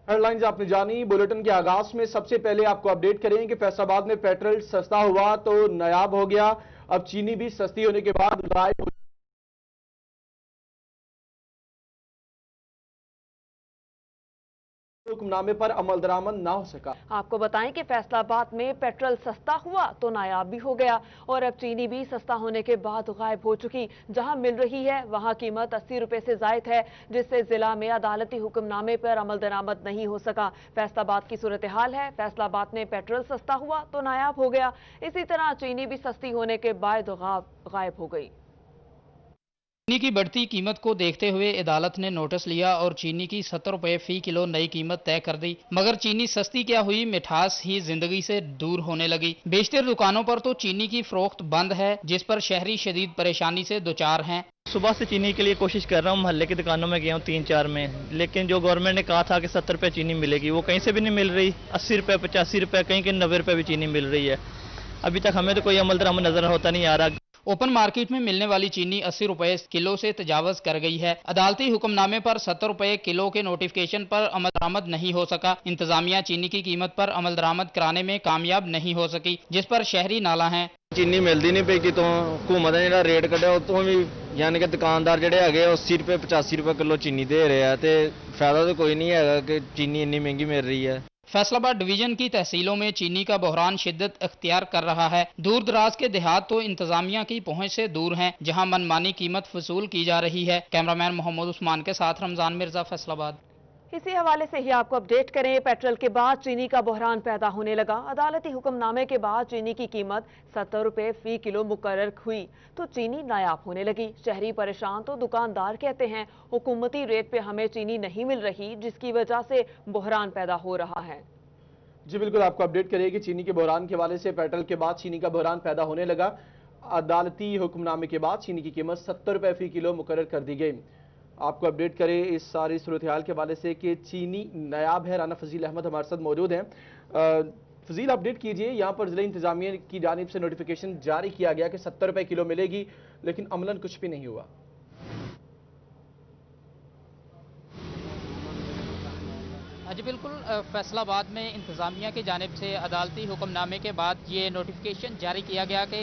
Headlines आपने जानी। Bulletin के आगाज में सबसे पहले आपको अपडेट करें कि फैसलाबाद में पेट्रोल सस्ता हुआ तो नायाब हो गया। अब चीनी भी सस्ती होने के बाद गायब हो हुक्मनामे पर अमल दरामद ना हो सका। आपको बताएं कि फैसलाबाद में पेट्रोल सस्ता हुआ तो नायाब भी हो गया और अब चीनी भी सस्ता होने के बाद गायब हो चुकी। जहां मिल रही है वहां कीमत 80 रुपए से जायद है, जिससे जिला में अदालती हुक्मनामे पर अमल दरामद नहीं हो सका। फैसलाबाद की सूरत हाल है। फैसलाबाद में पेट्रोल सस्ता हुआ तो नायाब हो गया, इसी तरह चीनी भी सस्ती होने के बाद गायब हो गई। चीनी की बढ़ती कीमत को देखते हुए अदालत ने नोटिस लिया और चीनी की 70 रुपए फी किलो नई कीमत तय कर दी। मगर चीनी सस्ती क्या हुई, मिठास ही जिंदगी से दूर होने लगी। बेशतर दुकानों पर तो चीनी की फरोख्त बंद है, जिस पर शहरी शदीद परेशानी से दोचार हैं। सुबह से चीनी के लिए कोशिश कर रहा हूँ, मोहल्ले की दुकानों में गया हूँ 3-4 में, लेकिन जो गवर्नमेंट ने कहा था कि 70 रुपए चीनी मिलेगी वो कहीं से भी नहीं मिल रही। 80 रुपए 85 रुपए कहीं कहीं 90 रुपए भी चीनी मिल रही है। अभी तक हमें तो कोई अमल दरामद नजर होता नहीं आ रहा। ओपन मार्केट में मिलने वाली चीनी 80 रुपए किलो से तजावज कर गई है। अदालती हुक्मनामे पर 70 रुपए किलो के नोटिफिकेशन पर अमल दरामद नहीं हो सका। इंतजामिया चीनी की कीमत पर अमल दरामद कराने में कामयाब नहीं हो सकी, जिस पर शहरी नाला है। चीनी मिलती नहीं पई कितों, हुकूमत ने जो रेट कढ़िया उतों भी यानी कि दुकानदार ਜਿਹੜੇ ਹੈਗੇ 80 रुपए 85 रुपए किलो चीनी दे रहे हैं, तो फायदा तो कोई नहीं है कि चीनी इतनी महंगी मिल रही है। फैसलाबाद डिवीजन की तहसीलों में चीनी का बहरान शिद्दत अख्तियार कर रहा है। दूर दराज के देहात तो इंतजामिया की पहुंच से दूर हैं, जहां मनमानी कीमत वसूल की जा रही है। कैमरामैन मोहम्मद उस्मान के साथ रमजान मिर्जा, फैसलाबाद। इसी हवाले से ही आपको अपडेट करें। पेट्रोल के बाद चीनी का बहरान पैदा होने लगा। अदालती हुक्मनामे के बाद चीनी की कीमत 70 रुपए फी किलो मुकर्रर हुई तो चीनी नायाब होने लगी। शहरी परेशान तो दुकानदार कहते हैं हुकूमती रेट पे हमें चीनी नहीं मिल रही, जिसकी वजह से बहरान पैदा हो रहा है। जी बिल्कुल, आपको अपडेट करें कि चीनी के बहरान के हवाले से पेट्रोल के बाद चीनी का बहरान पैदा होने लगा। अदालती हुक्मनामे के बाद चीनी की कीमत 70 रुपए फी किलो मुकर्रर कर दी गई। आपको अपडेट करें इस सारी सूरत हाल के हवाले से कि चीनी नायाब है। राना फजील अहमद हमारे साथ मौजूद हैं। फजील, अपडेट कीजिए। यहाँ पर जिला इंतजामिया की जानिब से नोटिफिकेशन जारी किया गया कि 70 रुपए किलो मिलेगी, लेकिन अमलन कुछ भी नहीं हुआ। जी बिल्कुल, फैसलाबाद में इंतज़ामिया की जानिब से अदालती हुक्मनामे के बाद ये नोटिफिकेशन जारी किया गया कि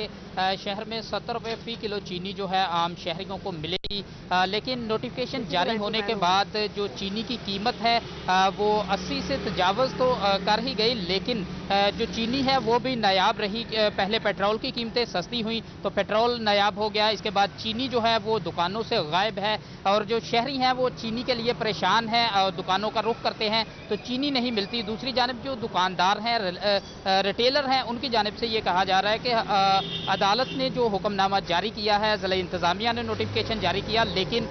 शहर में 70 रुपए फ़ी किलो चीनी जो है आम शहरियों को मिलेगी। लेकिन नोटिफिकेशन जारी होने के बाद जो चीनी की कीमत है वो 80 से तजावज़ तो कर ही गई, लेकिन जो चीनी है वो भी नायाब रही। पहले पेट्रोल की कीमतें सस्ती हुई तो पेट्रोल नायाब हो गया, इसके बाद चीनी जो है वो दुकानों से गायब है और जो शहरी हैं वो चीनी के लिए परेशान हैं और दुकानों का रुख करते हैं तो चीनी नहीं मिलती। दूसरी जानिब जो दुकानदार हैं, रिटेलर हैं, उनकी जानिब से ये कहा जा रहा है कि अदालत ने जो हुक्मनामा जारी किया है, ज़िला इंतज़ामिया ने नोटिफिकेशन जारी किया, लेकिन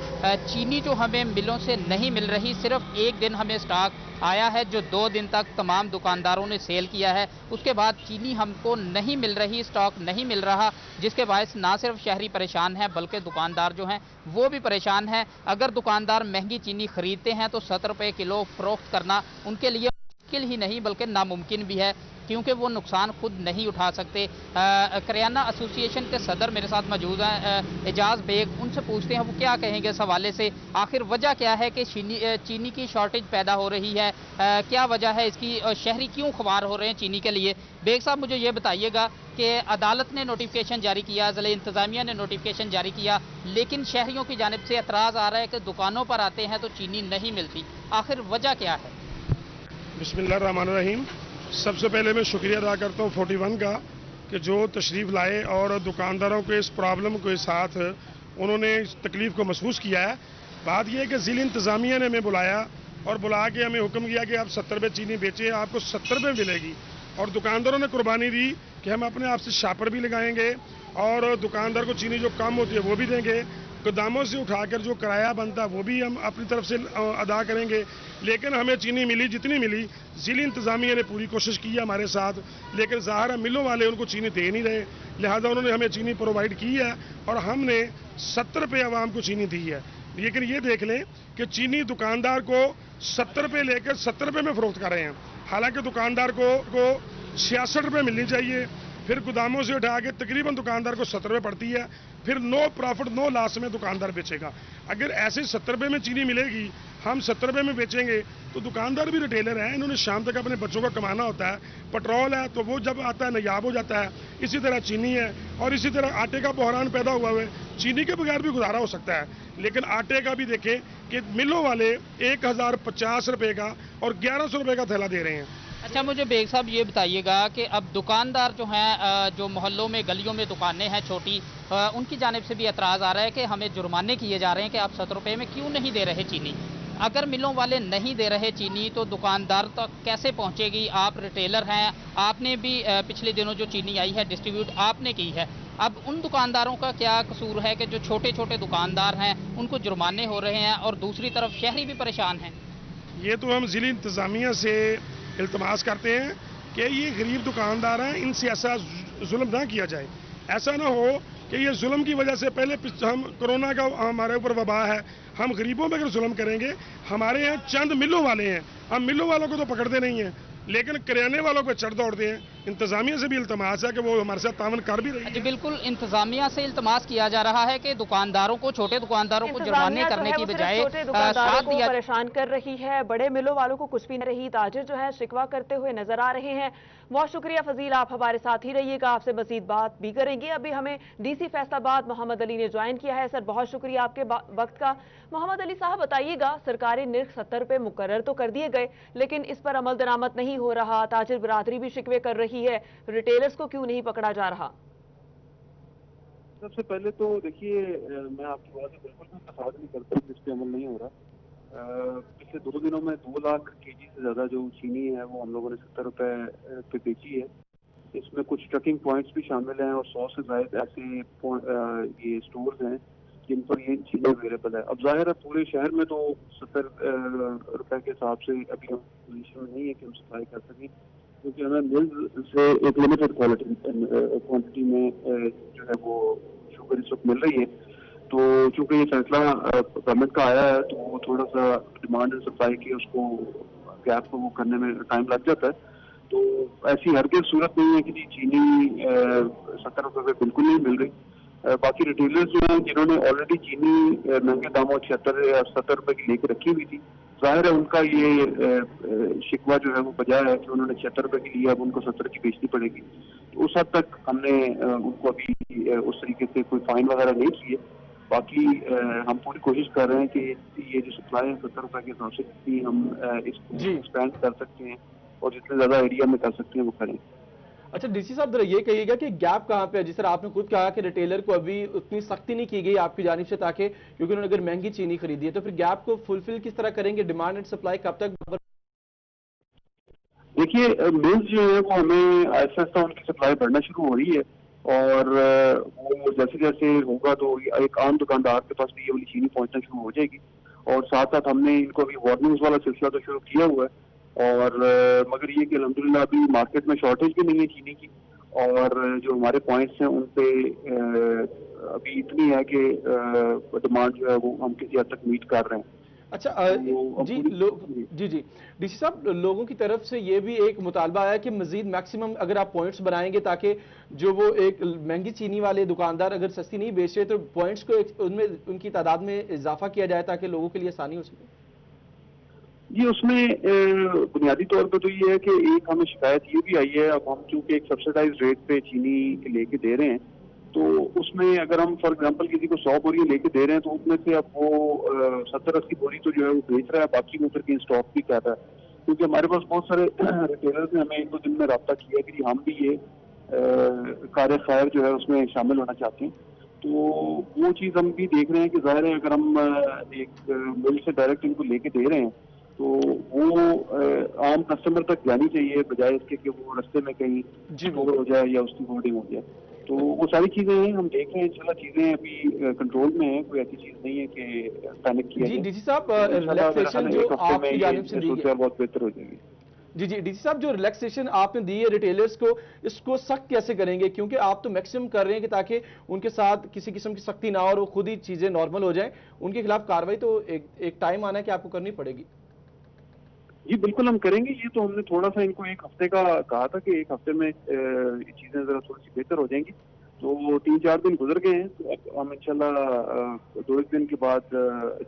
चीनी जो हमें मिलों से नहीं मिल रही। सिर्फ एक दिन हमें स्टॉक आया है जो 2 दिन तक तमाम दुकानदारों ने सेल किया है, उसके बाद चीनी हमको नहीं मिल रही, स्टॉक नहीं मिल रहा, जिसके बायस ना सिर्फ शहरी परेशान हैं बल्कि दुकानदार जो हैं वो भी परेशान हैं। अगर दुकानदार महंगी चीनी खरीदते हैं तो 70 रुपए किलो फरोख्त करना उनके लिए मुश्किल ही नहीं बल्कि नामुमकिन भी है, क्योंकि वो नुकसान खुद नहीं उठा सकते। करियाना एसोसिएशन के सदर मेरे साथ मौजूद हैं, एजाज बेग, उनसे पूछते हैं वो क्या कहेंगे इस हवाले से। आखिर वजह क्या है कि चीनी की शॉर्टेज पैदा हो रही है, क्या वजह है इसकी, शहरी क्यों ख्वार हो रहे हैं चीनी के लिए। बेग साहब, मुझे ये बताइएगा कि अदालत ने नोटिफिकेशन जारी किया, ज़िला इंतज़ामिया ने नोटिफिकेशन जारी किया, लेकिन शहरियों की जानिब से एतराज़ आ रहा है कि दुकानों पर आते हैं तो चीनी नहीं मिलती, आखिर वजह क्या है। बिस्मिल्लाहिर्रहमानिर्रहीम। सबसे पहले मैं शुक्रिया अदा करता हूँ 41 का कि जो तशरीफ़ लाए और दुकानदारों के इस प्रॉब्लम के साथ उन्होंने इस तकलीफ़ को महसूस किया है। बात यह है कि ज़िला इंतज़ामिया ने हमें बुलाया और बुला के हमें हुक्म किया कि आप 70 रुपये चीनी बेचें, आपको 70 रुपये मिलेगी। और दुकानदारों ने कुर्बानी दी कि हम अपने आप से शापर भी लगाएंगे और दुकानदार को चीनी जो कम होती है वो भी देंगे, गोदामों से उठाकर जो किराया बनता वो भी हम अपनी तरफ से अदा करेंगे। लेकिन हमें चीनी मिली जितनी मिली, ज़िला इंतज़ामिया ने पूरी कोशिश की है हमारे साथ, लेकिन ज़ाहिर है मिलों वाले उनको चीनी दे नहीं रहे, लिहाजा उन्होंने हमें चीनी प्रोवाइड की है और हमने 70 रुपये आवाम को चीनी दी है। लेकिन ये देख लें कि चीनी दुकानदार को 70 रुपये लेकर 70 रुपये में फ़रोख्त कर रहे हैं, हालांकि दुकानदार को 66 रुपये मिलनी चाहिए फिर गोदामों से उठा के तकरीबन दुकानदार को 70 रुपये पड़ती है, फिर नो प्रॉफिट नो लॉस में दुकानदार बेचेगा। अगर ऐसे 70 रुपये में चीनी मिलेगी, हम 70 रुपये में बेचेंगे, तो दुकानदार भी रिटेलर हैं, इन्होंने शाम तक अपने बच्चों का कमाना होता है। पेट्रोल है तो वो जब आता है नायाब हो जाता है, इसी तरह चीनी है, और इसी तरह आटे का बहरान पैदा हुआ है। चीनी के बगैर भी गुजारा हो सकता है, लेकिन आटे का भी देखें कि मिलों वाले 1050 रुपये का और 1100 रुपये का थैला दे रहे हैं। अच्छा, मुझे बेग साहब ये बताइएगा कि अब दुकानदार जो हैं, जो मोहल्लों में गलियों में दुकानें हैं छोटी, उनकी जानिब से भी एतराज़ आ रहा है कि हमें जुर्माने किए जा रहे हैं कि आप 70 रुपये में क्यों नहीं दे रहे चीनी। अगर मिलों वाले नहीं दे रहे चीनी तो दुकानदार तक कैसे पहुंचेगी? आप रिटेलर हैं, आपने भी पिछले दिनों जो चीनी आई है डिस्ट्रीब्यूट आपने की है। अब उन दुकानदारों का क्या कसूर है कि जो छोटे छोटे दुकानदार हैं उनको जुर्माने हो रहे हैं और दूसरी तरफ शहरी भी परेशान हैं? ये तो हम ज़िली इंतज़ामिया से इल्तमास करते हैं कि ये गरीब दुकानदार हैं, इनसे ऐसा जुल्म ना किया जाए। ऐसा ना हो कि ये जुल्म की वजह से पहले हम कोरोना का हमारे ऊपर वबा है, हम गरीबों पर अगर जुल्म करेंगे, हमारे यहाँ चंद मिलों वाले हैं, हम मिलों वालों को तो पकड़ते नहीं हैं, लेकिन किराने वालों पर चढ़ दौड़ते हैं। इंतजामिया से भी इल्तमास है कि वो हमारे साथ तावन कर भी रही है। जी बिल्कुल, इंतजामिया से इल्तमास किया जा रहा है कि दुकानदारों को, छोटे दुकानदारों को जुर्माने करने की बजाय साथ दिया। परेशान कर रही है, बड़े मिलों वालों को कुछ भी नहीं रही। ताजिर जो है शिकवा करते हुए नजर आ रहे हैं। बहुत शुक्रिया फजील, आप हमारे साथ ही रहिएगा, आपसे मजीद बात भी करेंगे। अभी हमें डीसी फैसलाबाद मोहम्मद अली ने ज्वाइन किया है। सर बहुत शुक्रिया आपके वक्त का। मोहम्मद अली साहब बताइएगा, सरकारी निर्ख 70 रुपये मुकर्रर तो कर दिए गए, लेकिन इस पर अमल दरामद नहीं हो रहा, ताजिर बिरादरी भी शिकवे कर रही है, रिटेलर्स को क्यों नहीं पकड़ा जा रहा? सबसे पहले तो देखिए, मैं आपकी बात से बिल्कुल भी तफावत नहीं करता जिस पे अमल नहीं हो रहा। पिछले 2 दिनों में 2 लाख केजी से ज्यादा जो चीनी है वो हम लोगों ने 70 रुपए पे बेची है। इसमें कुछ ट्रकिंग पॉइंट्स भी शामिल हैं और 100 से ज्यादा ऐसे ये स्टोर्स हैं जिन पर ये चीनी अवेलेबल है। अब जाहिर है पूरे शहर में तो 70 रुपए के हिसाब से अभी हम पोजीशन में नहीं है कि हम सप्लाई कर सकें, क्योंकि हमें मिल से एक लिमिटेड क्वांटिटी में जो है वो शुगर इस वक्त मिल रही है। तो चूंकि ये फैसला गवर्नमेंट का आया है तो वो थोड़ा सा डिमांड एंड सप्लाई की उसको गैप को वो करने में टाइम लग जाता है। तो ऐसी हरगिज़ सूरत नहीं है कि जी चीनी 70 रुपये पे बिल्कुल नहीं मिल रही। बाकी रिटेलर्स जो हैं जिन्होंने ऑलरेडी चीनी महंगे दामों 76 या 70 रुपये की लेकर रखी हुई थी, जाहिर है उनका ये शिकवा जो है वो बजाय है कि उन्होंने 76 रुपये की लिया, अब उनको 70 की बेचनी पड़ेगी। तो उस हद तक हमने उनको अभी उस तरीके से कोई फाइन वगैरह नहीं किए। बाकी हम पूरी कोशिश कर रहे हैं कि ये जो सप्लाई है 70 रुपये के हिसाब से जितनी हम इसको एक्सपेंड कर सकते हैं और जितने ज्यादा एरिया में कर सकते हैं वो करें। अच्छा डीसी साहब जरा ये कहिएगा कि गैप कहाँ पे है? जिस तरह आपने खुद कहा कि रिटेलर को अभी उतनी सख्ती नहीं की गई आपकी जानिब से, ताकि क्योंकि उन्होंने अगर महंगी चीनी खरीदी है तो फिर गैप को फुलफिल किस तरह करेंगे? डिमांड एंड सप्लाई कब तक? देखिए मिल्स जो है वो हमें आहिस्ता आहिस्ता उनकी सप्लाई बढ़ना शुरू हो रही है और वो जैसे जैसे होगा तो एक आम दुकानदार के पास भी ये वाली चीनी पहुंचना शुरू हो जाएगी। और साथ साथ हमने इनको अभी वार्निंग्स वाला सिलसिला तो शुरू किया हुआ है और मगर ये कि अल्हम्दुलिल्लाह अभी मार्केट में शॉर्टेज भी नहीं है चीनी की और जो हमारे पॉइंट्स हैं उन पे अभी इतनी है कि डिमांड जो है वो हम किसी हद तक मीट कर रहे हैं। अच्छा जी डीसी साहब, लोगों की तरफ से ये भी एक मुतालबा आया कि मजीद मैक्सिमम अगर आप पॉइंट्स बनाएंगे ताकि जो वो एक महंगी चीनी वाले दुकानदार अगर सस्ती नहीं बेच रहे तो पॉइंट्स को उनमें उनकी तादाद में इजाफा किया जाए ताकि लोगों के लिए आसानी हो सके। जी उसमें बुनियादी तौर पर तो ये है कि एक हमें शिकायत ये भी आई है, अब हम चूंकि एक सब्सिडाइज रेट पे चीनी लेके दे रहे हैं तो उसमें अगर हम फॉर एग्जांपल किसी को 100 बोरी लेके दे रहे हैं तो उसमें से अब वो 70-80 बोरी तो जो है वो बेच रहा है, बाकी वो फिर स्टॉक भी कर रहा है। क्योंकि हमारे पास बहुत सारे रिटेलर्स ने हमें 1-2 दिन में रब्ता किया कि हम भी ये कार्य खैर जो है उसमें शामिल होना चाहते हैं। तो वो चीज़ हम भी देख रहे हैं कि जाहिर है अगर हम एक मिल से डायरेक्ट इनको लेके दे रहे हैं तो वो आम कस्टमर तक जानी चाहिए बजाय इसके कि वो रास्ते में कहीं ओवर हो जाए या उसकी होर्डिंग हो जाए। तो वो सारी चीजें हैं, हम देख रहे हैं इंशाल्लाह चीजें अभी कंट्रोल में है, कोई ऐसी चीज नहीं है कि पैनिक किया जाए। डीसी साहब रिलैक्सेशन जो आपकी जानिब से दी है बहुत बेहतर हो जाएगी। जी डीसी साहब, जो रिलैक्सेशन आपने दी है रिटेलर्स को, इसको सख्त कैसे करेंगे? क्योंकि आप तो मैक्सिमम कर रहे हैं कि ताकि उनके साथ किसी किस्म की सख्ती ना हो और वो खुद ही चीजें नॉर्मल हो जाए, उनके खिलाफ कार्रवाई तो एक टाइम आना है कि आपको करनी पड़ेगी। जी बिल्कुल हम करेंगे। ये तो हमने थोड़ा सा इनको एक हफ्ते का कहा था कि एक हफ्ते में चीजें जरा थोड़ी सी बेहतर हो जाएंगी। तो 3-4 दिन गुजर गए हैं, तो अब हम इंशाल्लाह 2-1 दिन के बाद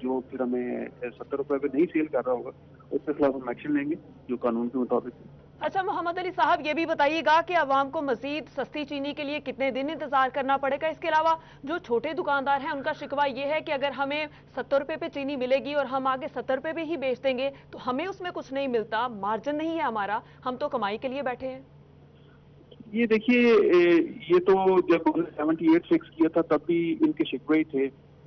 जो फिर हमें 70 रुपए पे नहीं सेल कर रहा होगा उसके खिलाफ हम एक्शन लेंगे जो कानून के मुताबिक है। अच्छा मोहम्मद अली साहब, ये भी बताइएगा कि अवाम को मजीद सस्ती चीनी के लिए कितने दिन इंतजार करना पड़ेगा? इसके अलावा जो छोटे दुकानदार हैं उनका शिकवा ये है कि अगर हमें 70 रुपए पे चीनी मिलेगी और हम आगे 70 रुपए पे ही बेच देंगे तो हमें उसमें कुछ नहीं मिलता, मार्जिन नहीं है हमारा, हम तो कमाई के लिए बैठे हैं। ये देखिए, ये तो जब हमने 78 फिक्स किया था तब भी इनके शिकवे ही थे।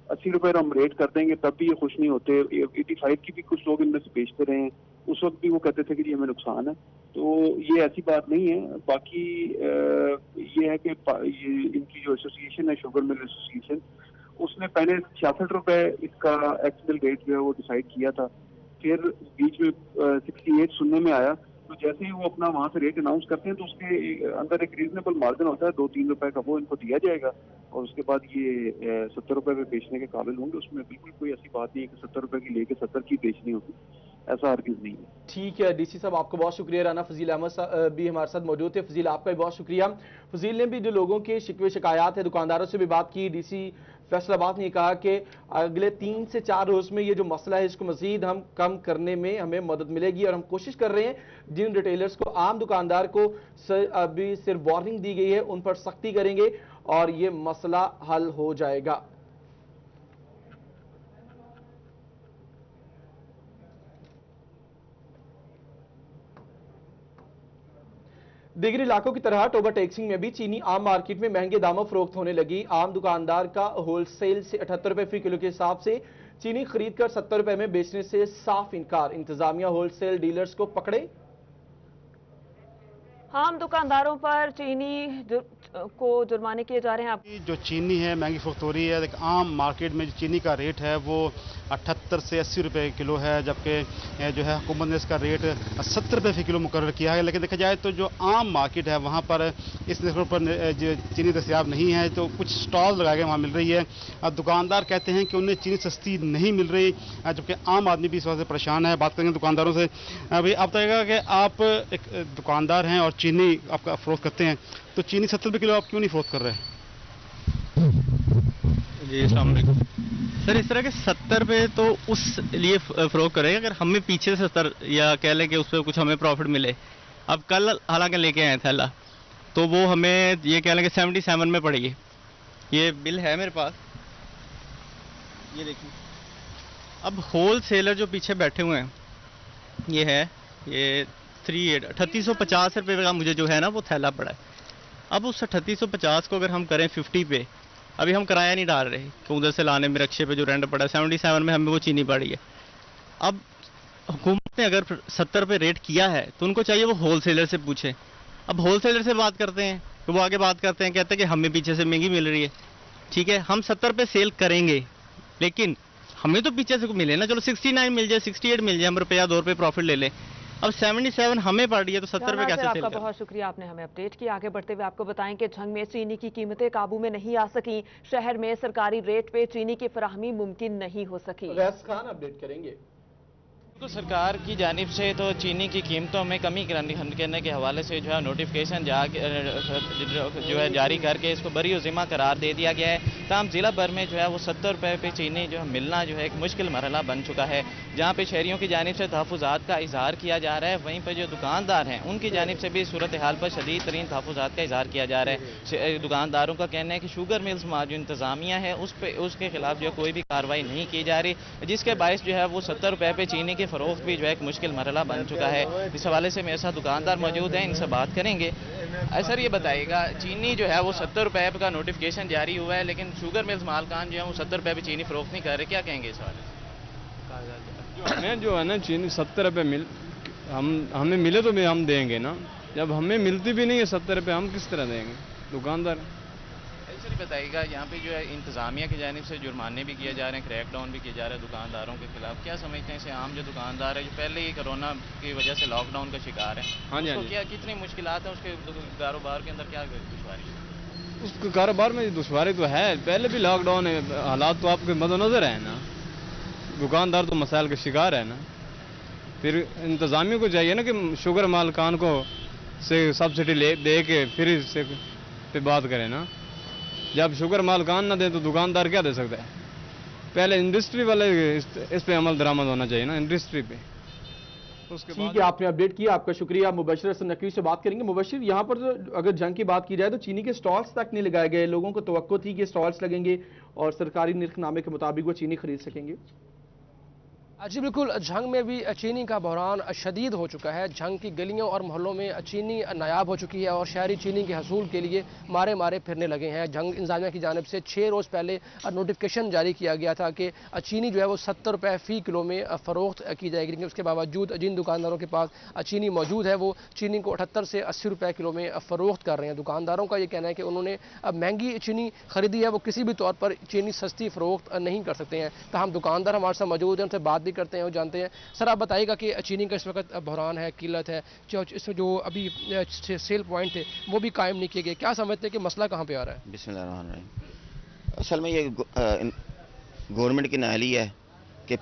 80 रुपए हम रेट कर देंगे तब भी ये खुश नहीं होते। 85 की भी कुछ लोग इनमें से बेचते रहे हैं, उस वक्त भी वो कहते थे कि ये हमें नुकसान है। तो ये ऐसी बात नहीं है। बाकी ये है कि ये इनकी जो एसोसिएशन है, शुगर मिल एसोसिएशन, उसने पहले 66 रुपए इसका एक्चुअल रेट जो है वो डिसाइड किया था। फिर बीच में 68 सुनने में आया, तो जैसे ही वो अपना वहां से रेट अनाउंस करते हैं तो उसके अंदर एक रीजनेबल मार्जिन होता है 2-3 रुपए का, वो इनको दिया जाएगा और उसके बाद ये 70 रुपए पे बेचने के काबिल होंगे। उसमें बिल्कुल कोई ऐसी बात नहीं है कि 70 रुपए की लेके 70 की बेचनी होगी, ऐसा हरगिज नहीं है। ठीक है डीसी साहब, आपको बहुत शुक्रिया। राना फजील अहमद भी हमारे साथ मौजूद थे। फजील आपका भी बहुत शुक्रिया। फजील ने भी जो लोगों के शिकवे शिकायत है दुकानदारों से भी बात की। डीसी फैसलाबाद ने कहा कि अगले 3 से 4 रोज में ये जो मसला है इसको मजीद हम कम करने में हमें मदद मिलेगी और हम कोशिश कर रहे हैं जिन रिटेलर्स को, आम दुकानदार को अभी सिर्फ वार्निंग दी गई है उन पर सख्ती करेंगे और ये मसला हल हो जाएगा। दीगर इलाकों की तरह टोबा टेक्सिंग में भी चीनी आम मार्केट में महंगे दामों फरोख्त होने लगी। आम दुकानदार का होलसेल से 78 रुपए फी किलो के हिसाब से चीनी खरीदकर 70 रुपए में बेचने से साफ इनकार। इंतजामिया होलसेल डीलर्स को पकड़े। आम दुकानदारों पर चीनी को जुर्माने किए जा रहे हैं। जो चीनी है महंगी फरोख्त हो रही है। आम मार्केट में जो चीनी का रेट है वो 78 से 80 रुपए किलो है, जबकि जो है हुकूमत ने इसका रेट 70 रुपए फी किलो मुकर्रर किया है। लेकिन देखा जाए तो जो आम मार्केट है वहाँ पर इस रेट पर चीनी दस्तयाब नहीं है, तो कुछ स्टॉल लगाए गए वहाँ मिल रही है। दुकानदार कहते हैं कि उन्हें चीनी सस्ती नहीं मिल रही, जबकि आम आदमी भी इस वजह से परेशान है। बात करेंगे दुकानदारों से। अभी आप बताइएगा कि आप एक दुकानदार हैं और चीनी आपका फरोख्त करते हैं, तो चीनी 70 रुपये किलो आप क्यों नहीं फरोख्त कर रहे हैं? जी अस्सलाम वालेकुम सर। इस तरह के 70 रुपये तो उस लिए फरोख्त करेंगे अगर हमें पीछे से 70 या कह लें कि उस पर कुछ हमें प्रॉफिट मिले। अब कल हालांकि लेके आए थैला, तो वो हमें ये कह लें कि 77 में पड़ेगी। ये बिल है मेरे पास, ये देखिए। अब होल सेलर जो पीछे बैठे हुए हैं ये है, ये 3850 रुपये का मुझे जो है ना वो थैला पड़ा है। अब उस 3850 को अगर हम करें 50 पे, अभी हम किराया नहीं डाल रहे कि उधर से लाने में रक्शे पे जो रेंट पड़ा है 77 में हमें वो चीनी पड़ी है। अब हुकूमत ने अगर 70 पे रेट किया है तो उनको चाहिए वो होलसेलर से पूछें। अब होलसेलर से बात करते हैं तो वो आगे बात करते हैं, कहते हैं कि हमें पीछे से महंगी मिल रही है। ठीक है, हम 70 पे सेल करेंगे लेकिन हमें तो पीछे से मिले ना। चलो 69 मिल जाए, 68 मिल जाए, हम रुपया 2 रुपये प्रॉफिट ले लें। अब 77 हमें पड़ रही है तो 70 रुपये कैसे सेल करें? आपका बहुत शुक्रिया, आपने हमें अपडेट किया। आगे बढ़ते हुए आपको बताएं कि जंग में चीनी की कीमतें काबू में नहीं आ सकी। शहर में सरकारी रेट पे चीनी की फराहमी मुमकिन नहीं हो सकी। रैस खान अपडेट करेंगे। तो सरकार की जानिब से तो चीनी की कीमतों में कमी करने के हवाले से जो है नोटिफिकेशन जो है जारी करके इसको बरी ज़िम्मा करार दे दिया गया है। तमाम ज़िला भर में जो है वो 70 रुपये पे चीनी जो है मिलना जो है एक मुश्किल मरहला बन चुका है, जहाँ पे शहरियों की जानिब से तहफ़्फ़ुज़ात का इजहार किया जा रहा है। वहीं पर जो दुकानदार हैं उनकी जानिब से भी सूरत हाल पर शदीद तरीन तहफ़्फ़ुज़ात का इजहार किया जा रहा है। दुकानदारों का कहना है कि शुगर मिल्स जो इंतज़ामिया है उसके खिलाफ जो कोई भी कार्रवाई नहीं की जा रही, जिसके बायस जो है वो 70 रुपये पे चीनी की फरोख्त भी जो है एक मुश्किल मरहला बन चुका है। इस हवाले से मेरे साथ दुकानदार मौजूद हैं, इनसे बात करेंगे। सर ये बताइएगा, चीनी जो है वो 70 रुपये का नोटिफिकेशन जारी हुआ है लेकिन शुगर मिल्स मालकान जो है वो 70 रुपये पे चीनी फरोख्त नहीं कर रहे, क्या कहेंगे इस हवाले से? हमें जो है ना चीनी 70 रुपये हमें मिले तो भी हम देंगे ना, जब हमें मिलती भी नहीं है 70 रुपये हम किस तरह देंगे दुकानदार? सर बताइएगा, यहाँ पे जो है इंतज़ामिया की जानिब से जुर्माने भी किए जा रहे हैं, क्रैकडाउन भी किया जा रहा है दुकानदारों के खिलाफ, क्या समझते हैं इसे? आम जो दुकानदार है जो पहले ही कोरोना की वजह से लॉकडाउन का शिकार है, हाँ जी, क्या कितनी मुश्किलात हैं उसके कारोबार के अंदर, क्या दुश्वारी है? उसके कारोबार में दुश्वारी तो है, पहले भी लॉकडाउन है, हालात तो आपके मद्देनजर है ना, दुकानदार तो मसाइल का शिकार है ना। फिर इंतज़ामिया को चाहिए ना कि शुगर मालकान को से सब्सिडी दे के फिर इससे पे बात करें ना। जब शुगर मालकान ना दे तो दुकानदार क्या दे सकता है? पहले इंडस्ट्री वाले इस पे अमल दरामद होना चाहिए ना, इंडस्ट्री पे। ठीक है, आपने अपडेट किया, आपका शुक्रिया। मुबशिर हसन नकवी से बात करेंगे। मुबशिर, यहाँ पर तो अगर जंग की बात की जाए तो चीनी के स्टॉल्स तक नहीं लगाए गए। लोगों को तवक्को थी कि स्टॉल्स लगेंगे और सरकारी निर्खनामे के मुताबिक वो चीनी खरीद सकेंगे। जी बिल्कुल, जंग में भी चीनी का बहरान शदीद हो चुका है। जंग की गलियों और मोहल्लों में चीनी नायाब हो चुकी है और शहरी चीनी के हसूल के लिए मारे मारे फिरने लगे हैं। जंग इंतजामिया की जानिब से 6 रोज़ पहले नोटिफिकेशन जारी किया गया था कि चीनी जो है वो 70 रुपये फ़ी किलो में फ़रोख्त की जाएगी, लेकिन उसके बावजूद जिन दुकानदारों के पास चीनी मौजूद है वो चीनी को 78 से 80 रुपये किलो में फ़रोख्त कर रहे हैं। दुकानदारों का ये कहना है कि उन्होंने महंगी चीनी खरीदी है, वो किसी भी तौर पर चीनी सस्ती फ़रोख्त नहीं कर सकते हैं। तमाम दुकानदार हमारे साथ मौजूद हैं, उनसे बात भी करते हैं और जानते हैं। सर, आप बताइएगा कि चीनी का इस वक्त बहरान है, किल्लत है, इसमें जो अभी सेल पॉइंट थे वो भी कायम नहीं किए गए, क्या समझते हैं कि मसला कहाँ पे आ रहा है? बिस्मिल्लाहिर्रहमानिर्रहीम। असल में ये गवर्नमेंट की नाहली है कि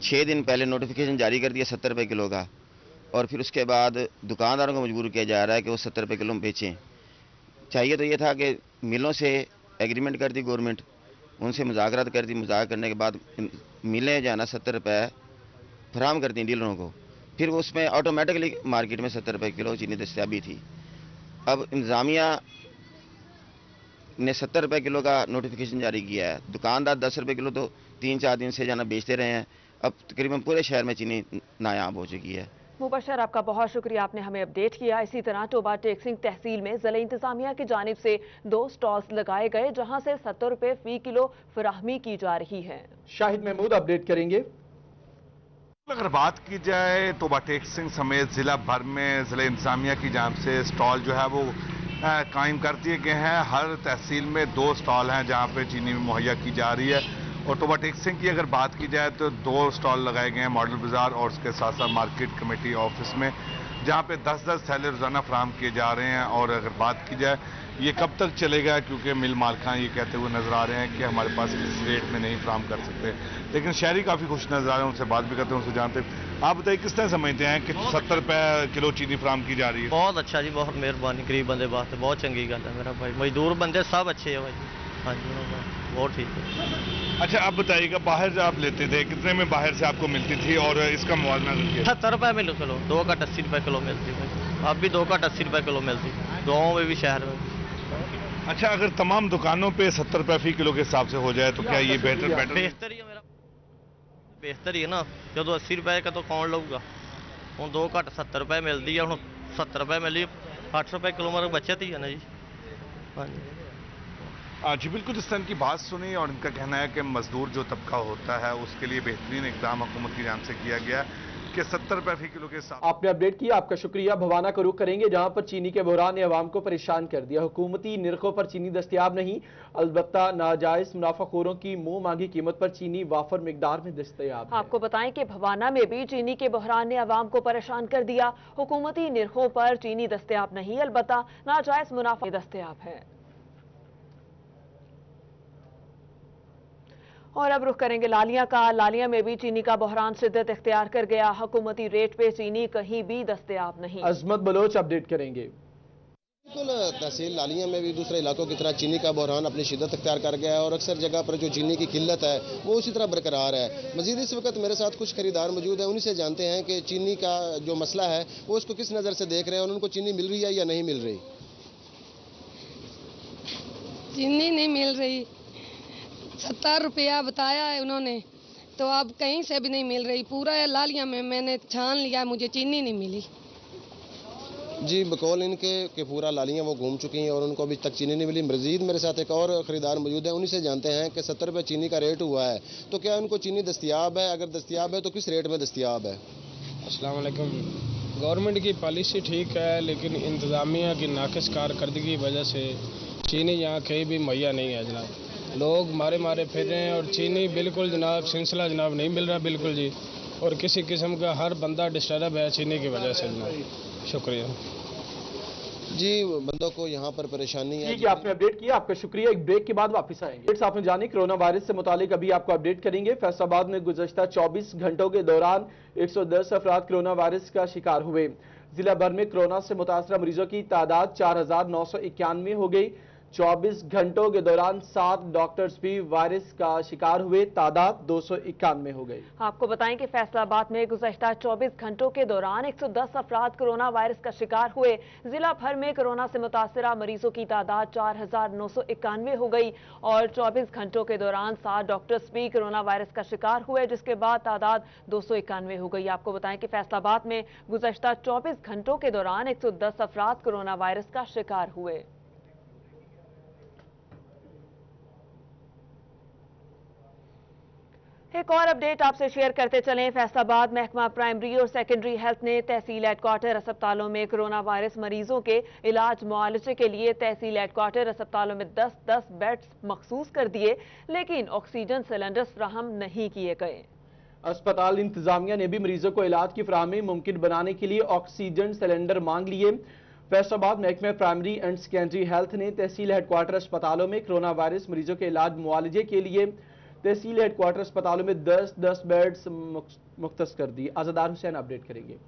6 दिन पहले नोटिफिकेशन जारी कर दिया 70 रुपये किलो का, और फिर उसके बाद दुकानदारों को मजबूर किया जा रहा है कि वो 70 रुपये किलो में बेचें। चाहिए तो ये था कि मिलों से एग्रीमेंट कर दी गवर्नमेंट, उनसे मुज़ाकरात कर दी, मुज़ाकर करने के बाद मिलें जाना 70 रुपये फराहम करती हैं डीलरों को, फिर उसमें ऑटोमेटिकली मार्केट में 70 रुपये किलो चीनी दस्तियाबी थी। अब इंतज़ामिया ने 70 रुपये किलो का नोटिफिकेशन जारी किया है। दुकानदार 10 रुपये किलो तो 3-4 दिन से जाना बेचते रहे हैं। अब तकरीबन पूरे शहर में चीनी नायाब हो चुकी है। मुबशर, आपका बहुत शुक्रिया, आपने हमें अपडेट किया। इसी तरह टोबा टेक्सिंग तहसील में जिला इंतजामिया की जानिब से 2 स्टॉल्स लगाए गए जहां से 70 रुपये फ़ी किलो फराहमी की जा रही है। शाहिद महमूद अपडेट करेंगे। अगर बात की जाए तो टेक सिंह समेत जिला भर में जिला इंतजामिया की जानिब से स्टॉल जो है वो कायम कर दिए गए हैं। हर तहसील में 2 स्टॉल हैं जहां पे चीनी मुहैया की जा रही है। और टोबा टेक सिंह की अगर बात की जाए तो 2 स्टॉल लगाए गए हैं मॉडल बाजार और उसके साथ साथ मार्केट कमेटी ऑफिस में, जहां पे 10-10 थैले रोजाना फराहम किए जा रहे हैं। और अगर बात की जाए ये कब तक चलेगा, क्योंकि मिल मालकान ये कहते हुए नजर आ रहे हैं कि हमारे पास इस रेट में नहीं फराहम कर सकते, लेकिन शहरी काफ़ी खुश नजर आ रहे हैं। उनसे बात भी करते हैं, उनसे जानते हैं। आप बताइए किस तरह समझते हैं कि 70 रुपये किलो चीनी फराहम की जा रही है? बहुत अच्छा जी, बहुत मेहरबानी, गरीब बंदे वास्ते बहुत चंगी गल है मेरा भाई। मजदूर बंदे सब अच्छे है भाई। हाँ जी, बहुत ठीक है। अच्छा, आप बताइएगा बाहर आप लेते थे कितने में बाहर से आपको मिलती थी और इसका मुआवजा करके? 70 रुपये मिलो किलो, 2 का 80 रुपये किलो मिलती है। अब भी 2 का 80 रुपये किलो मिलती है, गाँव में भी शहर में भी। अच्छा, अगर तमाम दुकानों पे 70 रुपये फी किलो के हिसाब से हो जाए तो क्या ये बेहतर ही है? मेरा बेहतर ही है ना, जो 80 रुपये का तो कौन लूगा। हूँ 2 घट 70 रुपये मिलती है, हूँ 70 रुपये मिली 8 रुपये किलो मेरा बचत ही है ना जी। हाँ जी बिल्कुल, इस तरह की बात सुनी और इनका कहना है कि मजदूर जो तबका होता है उसके लिए बेहतरीन इकदाम हुकूमत की जानिब से किया गया कि 70 रुपये फी किलो के साथ। आपने अपडेट किया, आपका शुक्रिया। भवाना का रुख करेंगे जहां पर चीनी के बहरान ने अवाम को परेशान कर दिया। हुकूमती निर्खों पर चीनी दस्तियाब नहीं, अलबत्ता नाजायज मुनाफाखोरों की मुंह मांगी कीमत पर चीनी वाफर मिकदार में दस्तियाब। आपको बताएं कि भवाना में भी चीनी के बहरान ने अवाम को परेशान कर दिया। हुकूमती निर्खों पर चीनी दस्तियाब नहीं, अलबत्ता नाजायज मुनाफा दस्तियाब है। और अब रुख करेंगे लालिया का। लालिया में भी चीनी का बहरान शिद्दत इख्तियार कर गया। हुकूमती रेट पे चीनी कहीं भी दस्तयाब नहीं। अजमत बलोच अपडेट करेंगे। बिल्कुल, तहसील लालिया में भी दूसरे इलाकों की तरह चीनी का बहरान अपनी शिद्दत इख्तियार कर गया है और अक्सर जगह पर जो चीनी की किल्लत है वो उसी तरह बरकरार है। मजीद इस वक्त मेरे साथ कुछ खरीदार मौजूद हैं, उन्हीं से जानते हैं कि चीनी का जो मसला है वो उसको किस नज़र से देख रहे हैं और उनको चीनी मिल रही है या नहीं मिल रही। चीनी नहीं मिल रही, 70 रुपया बताया है उन्होंने, तो अब कहीं से भी नहीं मिल रही। पूरा लालिया में मैंने छान लिया, मुझे चीनी नहीं मिली। जी, बकौल इनके कि पूरा लालियाँ वो घूम चुकी हैं और उनको अभी तक चीनी नहीं मिली। मज़ीद मेरे साथ एक और ख़रीदार मौजूद है, उन्हीं से जानते हैं कि 70 रुपये चीनी का रेट हुआ है, तो क्या उनको चीनी दस्तियाब है? अगर दस्तियाब है तो किस रेट में दस्तियाब है? अस्सलाम वालेकुम। गवर्नमेंट की पॉलिसी ठीक है, लेकिन इंतज़ामिया की नाकिस कारकर्दगी की वजह से चीनी यहाँ कहीं भी मुहैया नहीं है जनाब। लोग मारे मारे फिर रहे हैं और चीनी बिल्कुल जनाब सिलसिला जनाब नहीं मिल रहा बिल्कुल जी। और किसी किस्म का हर बंदा डिस्टर्ब है चीनी की वजह से जनाब। शुक्रिया। जी बंदों को यहाँ पर परेशानी है। ठीक है, आपने अपडेट किया, आपका शुक्रिया। एक ब्रेक के बाद वापस आएंगे। आपने जानी कोरोना वायरस से मुतालिक अभी आपको अपडेट करेंगे। फैसलाबाद में गुज़श्ता 24 घंटों के दौरान 110 अफराद कोरोना वायरस का शिकार हुए। जिला भर में कोरोना से मुतासरा मरीजों की तादाद 4991 हो गई। 24 घंटों के दौरान 7 डॉक्टर्स भी वायरस का शिकार हुए, तादाद 291 हो गई। आपको बताएं कि फैसलाबाद में गुज़श्ता 24 घंटों के दौरान 110 अफराद कोरोना वायरस का शिकार हुए। जिला भर में कोरोना से मुतासरा मरीजों की तादाद 4991 हो गई और 24 घंटों के दौरान 7 डॉक्टर्स भी कोरोना वायरस का शिकार हुए, जिसके बाद तादाद 291 हो गई। आपको बताएं कि फैसलाबाद में गुज़श्ता 24 घंटों के दौरान 110 अफराद कोरोना वायरस का शिकार हुए। एक और अपडेट आपसे शेयर करते चलें। फैसलाबाद महकमा प्राइमरी और सेकेंडरी हेल्थ ने तहसील हेडक्वार्टर अस्पतालों में कोरोना वायरस मरीजों के इलाज मुआलजे के लिए तहसील हेडक्वार्टर अस्पतालों में 10-10 बेड्स मखसूस कर दिए, लेकिन ऑक्सीजन सिलेंडर्स फ्राहम नहीं किए गए। अस्पताल इंतजामिया ने भी मरीजों को इलाज की फराहमी मुमकिन बनाने के लिए ऑक्सीजन सिलेंडर मांग लिए। फैसलाबाद महकमा प्राइमरी एंड सेकेंडरी हेल्थ ने तहसील हेडक्वार्टर अस्पतालों में कोरोना वायरस मरीजों के इलाज मुआलजे के लिए तहसील हेडक्वार्टर अस्पतालों में 10-10 बेड्स मुख्तस कर दी। आज़ादार हुसैन अपडेट करेंगे।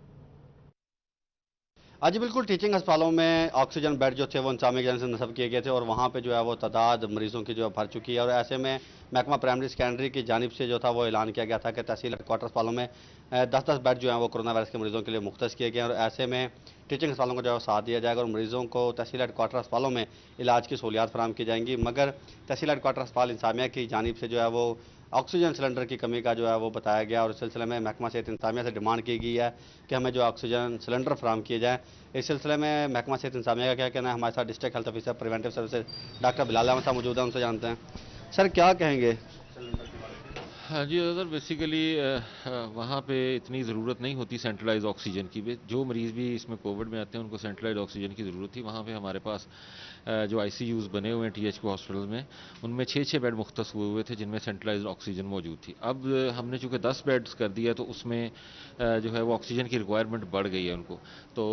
आज बिल्कुल टीचिंग अस्पतालों में ऑक्सीजन बेड जो थे वो इंतजामिया की जानिब से नस्ब किए गए थे और वहाँ पे जो है वो तादाद मरीजों की जो है भर चुकी है और ऐसे में महकमा प्राइमरी सेकेंडरी की जानिब से जो था वो ऐलान किया गया था कि तहसील हेडक्वार्टर अस्पतालों में 10-10 बेड जो है वो कोरोना वायरस के मरीजों के लिए मुख्तस किए गए और ऐसे में टीचिंग अस्पतालों को जो है साथ दिया जाएगा और मरीजों को तहसील हेडक्वार्टर अस्पतालों में इलाज की सहूलियात फराहम की जाएंगी। मगर तहसील हेडक्वार्टर अस्पताल इंतजामिया की जानिब से जो है वो ऑक्सीजन सिलेंडर की कमी का जो है वो बताया गया और इस सिलसिले में महकमा सेहत इंतजामिया से डिमांड की गई है कि हमें जो ऑक्सीजन सिलेंडर फराहम किए जाए। इस सिलसिले में महकमा सेहत इंतजामिया का क्या कहना है, हमारे साथ district health officer preventive services doctor Bilal Ahmad साहब मौजूद हैं, उनसे जानते हैं। सर क्या कहेंगे? हाँ जी सर, बेसिकली वहाँ पे इतनी ज़रूरत नहीं होती सेंट्रलाइज ऑक्सीजन की भी। जो मरीज़ भी इसमें कोविड में आते हैं उनको सेंट्रलाइज ऑक्सीजन की ज़रूरत थी। वहाँ पे हमारे पास जो ICUs बने हुए हैं THQ हॉस्पिटल में, उनमें 6-6 बेड मुख्तस हुए थे जिनमें सेंट्रलाइज ऑक्सीजन मौजूद थी। अब हमने चूँकि 10 बेड्स कर दिया तो उसमें जो है वो ऑक्सीजन की रिक्वायरमेंट बढ़ गई है उनको। तो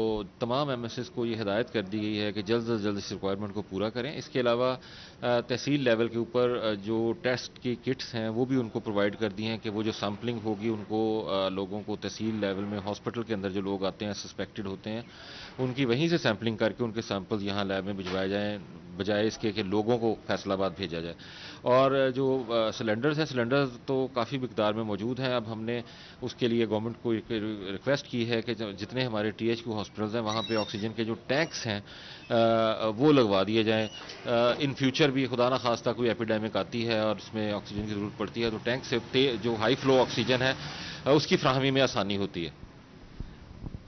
तमाम MSS को ये हिदायत कर दी गई है कि जल्द से जल्द इस रिक्वायरमेंट को पूरा करें। इसके अलावा तहसील लेवल के ऊपर जो टेस्ट की किट्स हैं वो भी उनको प्रोवाइड कर दी हैं कि वो जो सैम्पलिंग होगी उनको लोगों को तहसील लेवल में हॉस्पिटल के अंदर जो लोग आते हैं सस्पेक्टेड होते हैं उनकी वहीं से सैम्पलिंग करके उनके सैंपल यहाँ लैब में भिजवाए जाएँ, बजाय इसके कि लोगों को फैसलाबाद भेजा जाए। और जो सिलेंडर्स हैं, सिलेंडर्स तो काफ़ी मिकदार में मौजूद हैं। अब हमने उसके लिए गवर्नमेंट को रिक्वेस्ट की है कि जितने हमारे THQ हॉस्पिटल्स हैं वहाँ पे ऑक्सीजन के जो टैंक्स हैं वो लगवा दिए जाएँ। इन फ्यूचर भी खुदा ना खास्ता कोई एपिडेमिक आती है और इसमें ऑक्सीजन की ज़रूरत पड़ती है तो टैंक से जो हाई फ्लो ऑक्सीजन है उसकी फ्राहमी में आसानी होती है।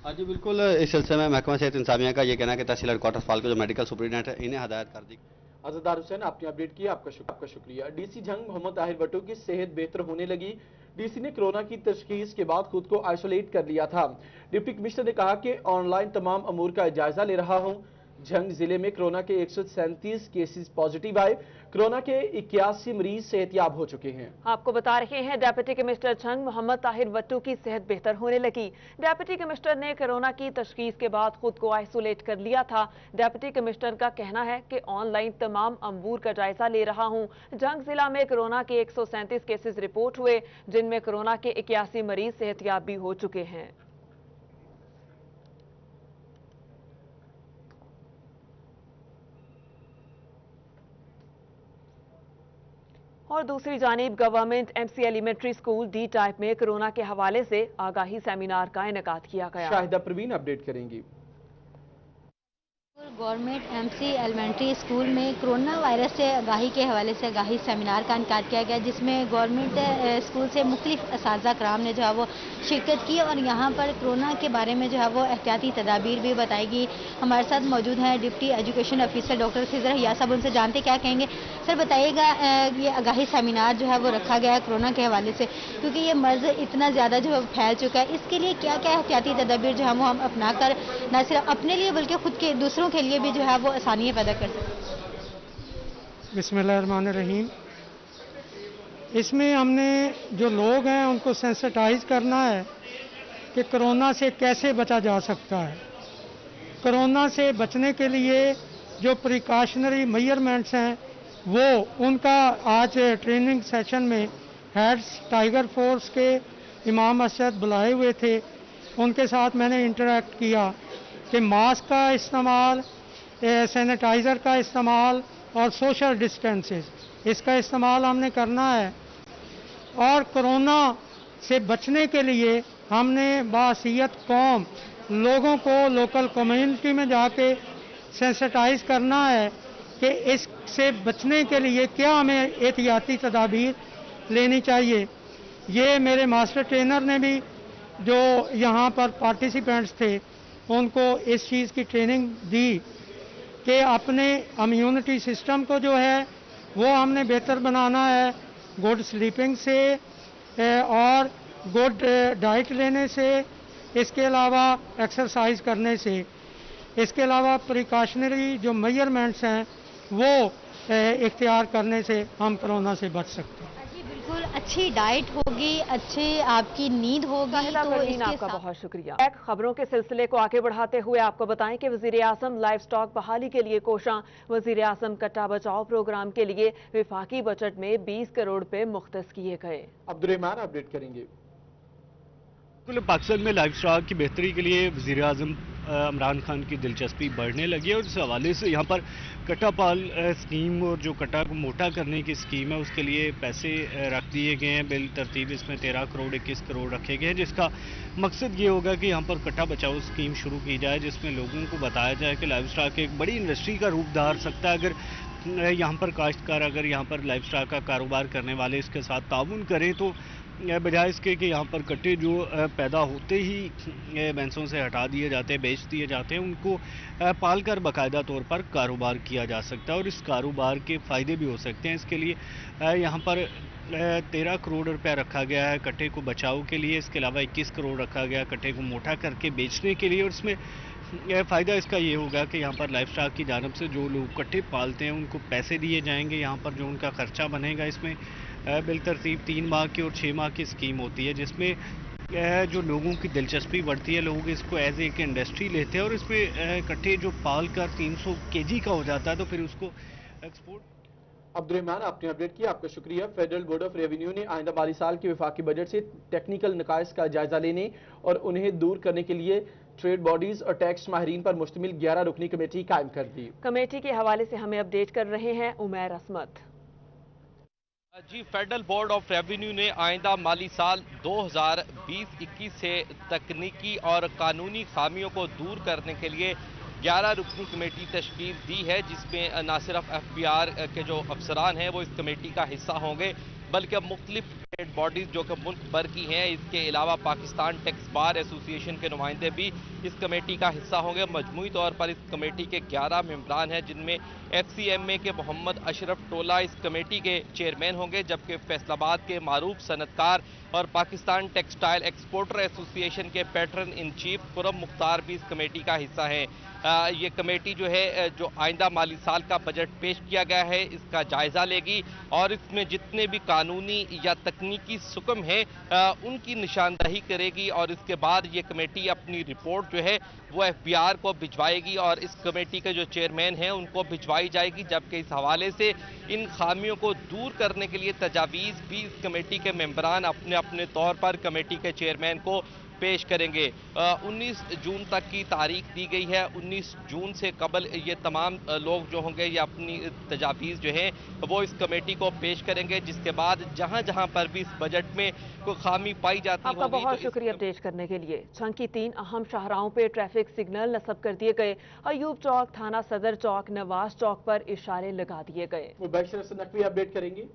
हाँ जी बिल्कुल, इस सिलसिले में महकमा सेहत इंतजामिया का ये कहना है कि तहसील हेडक्वार्टर अस्पताल के जो मेडिकल सुपरिटेंडेंट है इन्हें हदायत कर दी। आज़ादार हुसैन आपने अपडेट किया, आपका शुक्रिया। DC झंग मोहम्मद ताहिर भट्टो की सेहत बेहतर होने लगी। DC ने कोरोना की तशखीस के बाद खुद को आइसोलेट कर लिया था। डिप्टी कमिश्नर ने कहा कि ऑनलाइन तमाम अमूर का जायजा ले रहा हूं। झंग जिले में कोरोना के 137 केसेस पॉजिटिव आए। कोरोना के 81 मरीज सेहतयाब हो चुके हैं। आपको बता रहे हैं डिप्टी कमिश्नर झंग मोहम्मद ताहिर भट्टो की सेहत बेहतर होने लगी। डिप्टी कमिश्नर ने कोरोना की तशखीस के बाद खुद को आइसोलेट कर लिया था। डिप्टी कमिश्नर का कहना है कि ऑनलाइन तमाम अमूर का जायजा ले रहा हूं। झंग जिला में कोरोना के 137 केसेस रिपोर्ट हुए जिनमें कोरोना के 81 मरीज सेहतयाब भी हो चुके हैं। और दूसरी जानिब government MC elementary school D type में कोरोना के हवाले से आगाही सेमिनार का इनेकाद किया गया। शाहिदा प्रवीण अपडेट करेंगी। गवर्नमेंट MC एलिमेंट्री स्कूल में कोरोना वायरस से आगाही के हवाले से आगाही सेमिनार का इनेकाद किया गया जिसमें गवर्नमेंट स्कूल से मुख्तलिफ असातिज़ा कराम ने जो है वो शिरकत की और यहाँ पर कोरोना के बारे में जो है वो एहतियाती तदाबीर भी बताएगी। हमारे साथ मौजूद हैं deputy education officer doctor Khizar Haya साहब, उनसे जानते क्या कहेंगे। सर बताइएगा, ये आगाही सेमिनार जो है वो रखा गया है कोरोना के हवाले से, क्योंकि ये मर्ज़ इतना ज़्यादा जो है फैल चुका है, इसके लिए क्या क्या एहतियाती तदाबीर जो है वो हम अपना कर न सिर्फ अपने लिए बल्कि खुद के दूसरों के लिए भी जो है वो आसानियाँ पैदा कर सकते। बिस्मिल्लाहिर्रहमानिर्रहीम। इसमें हमने जो लोग हैं उनको सेंसिटाइज करना है कि कोरोना से कैसे बचा जा सकता है। कोरोना से बचने के लिए जो प्रिकॉशनरी मेजरमेंट्स हैं वो उनका आज ट्रेनिंग सेशन में हेड्स टाइगर फोर्स के इमाम मस्जिद बुलाए हुए थे, उनके साथ मैंने इंटरेक्ट किया कि मास्क का इस्तेमाल, सैनिटाइज़र का इस्तेमाल और सोशल डिस्टेंसेस इसका इस्तेमाल हमने करना है। और कोरोना से बचने के लिए हमने बासियत कौम लोगों को लोकल कम्युनिटी में जाके सेंसिटाइज करना है कि इससे बचने के लिए क्या हमें एहतियाती तदाबीर लेनी चाहिए। ये मेरे मास्टर ट्रेनर ने भी जो यहाँ पर पार्टिसिपेंट्स थे उनको इस चीज़ की ट्रेनिंग दी कि अपने इम्यूनिटी सिस्टम को जो है वो हमने बेहतर बनाना है गुड स्लीपिंग से और गुड डाइट लेने से, इसके अलावा एक्सरसाइज करने से, इसके अलावा प्रिकॉशनरी जो मेजरमेंट्स हैं वो इख्तियार करने से हम कोरोना से बच सकते हैं। जी बिल्कुल, अच्छी डाइट होगी, अच्छी आपकी नींद होगी। तो इसके आपका बहुत शुक्रिया। खबरों के सिलसिले को आगे बढ़ाते हुए आपको बताएं कि वजीर आजम लाइव स्टॉक बहाली के लिए कोशां। वजीर आजम कट्टा बचाओ प्रोग्राम के लिए विफाकी बजट में 20 करोड़ रुपए मुख्तस किए गए। अब्दुर्रहमान अपडेट करेंगे। पाकिस्तान में लाइव स्टॉक की बेहतरी के लिए वज़ीर आज़म इमरान खान की दिलचस्पी बढ़ने लगी है और इस हवाले से यहाँ पर कट्टा पाल स्कीम और जो कट्टा को मोटा करने की स्कीम है उसके लिए पैसे रख दिए गए हैं। बिल तरतीब इसमें 13 करोड़ 21 करोड़ रखे गए हैं, जिसका मकसद ये होगा कि यहाँ पर कट्टा बचाओ स्कीम शुरू की जाए, जिसमें लोगों को बताया जाए कि लाइव स्टॉक एक बड़ी इंडस्ट्री का रूप धार सकता है अगर यहाँ पर काश्तकार अगर यहाँ पर लाइव स्टॉक का कारोबार करने वाले इसके साथ ताउन करें तो बजाय इसके कि यहाँ पर कट्टे जो पैदा होते ही भैंसों से हटा दिए जाते हैं, बेच दिए जाते हैं, उनको पाल कर बाकायदा तौर पर कारोबार किया जा सकता है और इस कारोबार के फ़ायदे भी हो सकते हैं। इसके लिए यहाँ पर 13 करोड़ रुपया रखा गया है कट्टे को बचाव के लिए। इसके अलावा 21 करोड़ रखा गया कट्टे को मोटा करके बेचने के लिए और इसमें फ़ायदा इसका ये होगा कि यहाँ पर लाइफ स्टॉक की जानब से जो लोग कट्टे पालते हैं उनको पैसे दिए जाएंगे। यहाँ पर जो उनका खर्चा बनेगा इसमें बिल तरतीब 3 माह की और 6 माह की स्कीम होती है, जिसमें जो लोगों की दिलचस्पी बढ़ती है, लोग इसको एज एक इंडस्ट्री लेते हैं और इसमें कट्टे जो पाल कर 300 kg का हो जाता है तो फिर उसको एक्सपोर्ट। अब्दुर्रहमान आपने अपडेट किया, आपका शुक्रिया। फेडरल बोर्ड ऑफ रेवेन्यू ने आइंदा माली साल के विफाकी बजट से टेक्निकल नकाइस का जायजा लेने और उन्हें दूर करने के लिए ट्रेड बॉडीज और टैक्स माहिरीन पर मुश्तमिल 11 रुकनी कमेटी कायम कर दी। कमेटी के हवाले से हमें अपडेट कर रहे हैं उमैर असमत। जी, फेडरल बोर्ड ऑफ रेवेन्यू ने आइंदा माली साल 2020-21 से तकनीकी और कानूनी खामियों को दूर करने के लिए 11 रुकनी कमेटी तश्कील दी है, जिसमें न सिर्फ FBR के जो अफसरान हैं वो इस कमेटी का हिस्सा होंगे बल्कि मुख्तलिफ ट्रेड बॉडीज जो कि मुल्क भर की हैं, इसके अलावा पाकिस्तान टैक्स बार एसोसिएशन के नुमाइंदे भी इस कमेटी का हिस्सा होंगे। मजमूई तौर पर इस कमेटी के 11 मेंबरान हैं, जिनमें FCMA के मोहम्मद अशरफ टोला इस कमेटी के चेयरमैन होंगे, जबकि फैसलाबाद के मारूफ सनतकार और पाकिस्तान टेक्सटाइल एक्सपोर्टर एसोसिएशन के pattern in chief Khurram Mukhtar भी इस कमेटी का हिस्सा हैं। ये कमेटी जो है जो आइंदा माली साल का बजट पेश किया गया है इसका जायजा लेगी और इसमें जितने भी कानूनी या तकनीकी सुकम है उनकी निशानदही करेगी और इसके बाद ये कमेटी अपनी रिपोर्ट जो है वो FBR को भिजवाएगी और इस कमेटी के जो चेयरमैन हैं उनको भिजवाई जाएगी, जबकि इस हवाले से इन खामियों को दूर करने के लिए तजावीज़ भी इस कमेटी के मेंबरान अपने अपने तौर पर कमेटी के चेयरमैन को पेश करेंगे। 19 जून तक की तारीख दी गई है। 19 जून से कबल ये तमाम लोग जो होंगे ये अपनी तजावीज़ जो हैं वो इस कमेटी को पेश करेंगे, जिसके बाद जहां जहां पर भी इस बजट में कोई खामी पाई जाती आपका बहुत शुक्रिया अपडेट करने के लिए। छंग की 3 अहम शाहराहों पे ट्रैफिक सिग्नल नस्ब कर दिए गए। अयूब चौक, थाना सदर चौक, नवाज चौक पर इशारे लगा दिए गए। मुबशर नकवी अपडेट करेंगे।